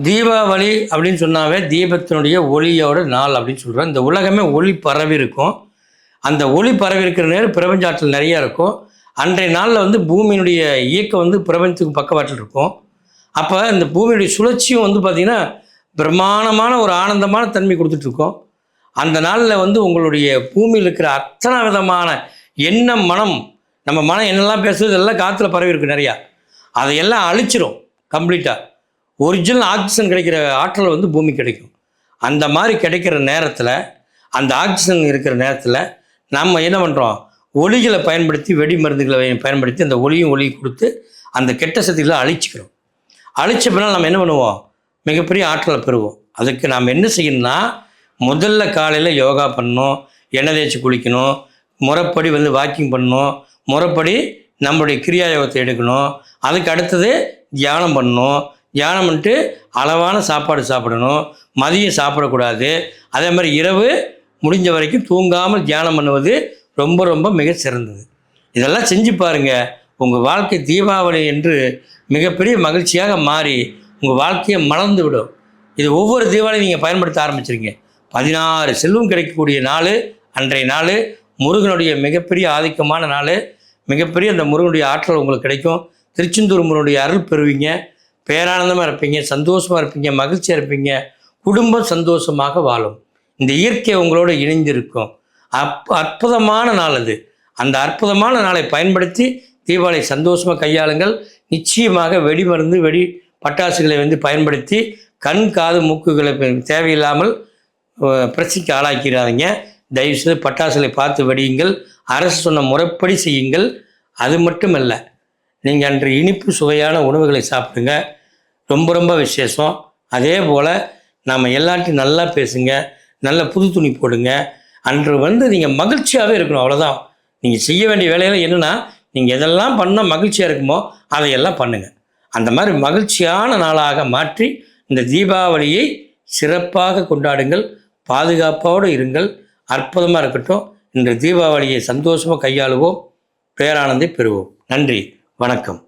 தீபாவளி அப்படின்னு சொன்னாவே தீபத்தினுடைய ஒளியோட நாள் அப்படின்னு சொல்கிறோம். இந்த உலகமே ஒளி பரவி இருக்கும். அந்த ஒளி பரவி இருக்கிற நேரம் பிரபஞ்ச ஆற்றல் நிறையா இருக்கும். அன்றைய நாளில் வந்து பூமியினுடைய இயக்கம் வந்து பிரபஞ்சத்துக்கு பக்கவாட்டில் இருக்கும். அப்போ இந்த பூமியுடைய சுழற்சியும் வந்து பார்த்திங்கன்னா பிரம்மாண்டமான ஒரு ஆனந்தமான தன்மை கொடுத்துட்ருக்கோம். அந்த நாளில் வந்து உங்களுடைய பூமியில் இருக்கிற அத்தனை விதமான எண்ணம், மனம், நம்ம மனம் என்னெல்லாம் பேசுறது எல்லாம் காற்றுல பரவி இருக்குது நிறையா. அதையெல்லாம் அழிச்சிரும் கம்ப்ளீட்டாக. ஒரிஜினல் ஆக்சிஜன் கிடைக்கிற ஆற்றல் வந்து பூமி கிடைக்கும். அந்த மாதிரி கிடைக்கிற நேரத்தில், அந்த ஆக்சிஜன் இருக்கிற நேரத்தில் நம்ம என்ன பண்ணுறோம், ஒளிகளை பயன்படுத்தி, வெடி மருந்துகளை பயன்படுத்தி அந்த ஒளியும் கொடுத்து அந்த கெட்ட சக்திகளை அழிச்சிக்கிறோம். அழிச்ச பின்னால் நம்ம என்ன பண்ணுவோம், மிகப்பெரிய ஆற்றலை பெறுவோம். அதுக்கு நாம் என்ன செய்யணும்னா, முதல்ல காலையில் யோகா பண்ணணும், எண்ணெய் தேய்ச்சி குளிக்கணும், முறைப்படி வந்து வாக்கிங் பண்ணணும், முறைப்படி நம்மளுடைய கிரியா யோகத்தை எடுக்கணும். அதுக்கு அடுத்தது தியானம் பண்ணணும். தியானம் பண்ணிட்டு அளவான சாப்பாடு சாப்பிடணும், மதியம் சாப்பிடக்கூடாது. அதே மாதிரி இரவு முடிஞ்ச வரைக்கும் தூங்காமல் தியானம் பண்ணுவது ரொம்ப ரொம்ப மிக சிறந்தது. இதெல்லாம் செஞ்சு பாருங்கள். உங்கள் வாழ்க்கை தீபாவளி என்று மிகப்பெரிய மகிழ்ச்சியாக மாறி உங்கள் வாழ்க்கையை மலர்ந்து விடும். இது ஒவ்வொரு தீபாவளியும் நீங்கள் பயன்படுத்த ஆரம்பிச்சிருங்க. 16 செல்வம் கிடைக்கக்கூடிய நாள் அன்றைய நாள். முருகனுடைய மிகப்பெரிய ஆதிக்கமான நாள். மிகப்பெரிய அந்த முருகனுடைய ஆற்றல் உங்களுக்கு கிடைக்கும். திருச்செந்தூர் முருகனுடைய அருள் பெறுவீங்க. பேரானந்தமாக இருப்பீங்க, சந்தோஷமாக இருப்பீங்க, மகிழ்ச்சியாக இருப்பீங்க. குடும்பம் சந்தோஷமாக வாழும். இந்த இயற்கை உங்களோடு இணைந்திருக்கும். அற்புதமான நாள் அது. அந்த அற்புதமான நாளை பயன்படுத்தி தீபாவளி சந்தோஷமாக கையாளுங்கள். நிச்சயமாக வெடி மருந்து, வெடி பட்டாசுகளை வந்து பயன்படுத்தி கண், காது, மூக்குகளை தேவையில்லாமல் பிரச்சனைக்கு ஆளாக்கிறாதீங்க. தயவுசெய்து பட்டாசுகளை பார்த்து வெடியுங்கள். அரசு சொன்ன முறைப்படி செய்யுங்கள். அது மட்டுமல்ல, நீங்கள் அன்று இனிப்பு சுவையான உணவுகளை சாப்பிடுங்க. ரொம்ப ரொம்ப விசேஷம். அதே போல் நாம் எல்லாத்தையும் நல்லா பேசுங்க, நல்ல புது துணி போடுங்க. அன்று வந்து நீங்கள் மகிழ்ச்சியாகவே இருக்கணும். அவ்வளோதான். நீங்கள் செய்ய வேண்டிய வேலையில் என்னென்னா, நீங்கள் எதெல்லாம் பண்ணால் மகிழ்ச்சியாக இருக்குமோ அதையெல்லாம் பண்ணுங்கள். அந்த மாதிரி மகிழ்ச்சியான நாளாக மாற்றி இந்த தீபாவளியை சிறப்பாக கொண்டாடுங்கள். பாதுகாப்போடு இருங்கள். அற்புதமாக இருக்கட்டும். இன்று தீபாவளியை சந்தோஷமாக கையாளுவோம். பேரானந்தை பெறுவோம். நன்றி, வணக்கம்.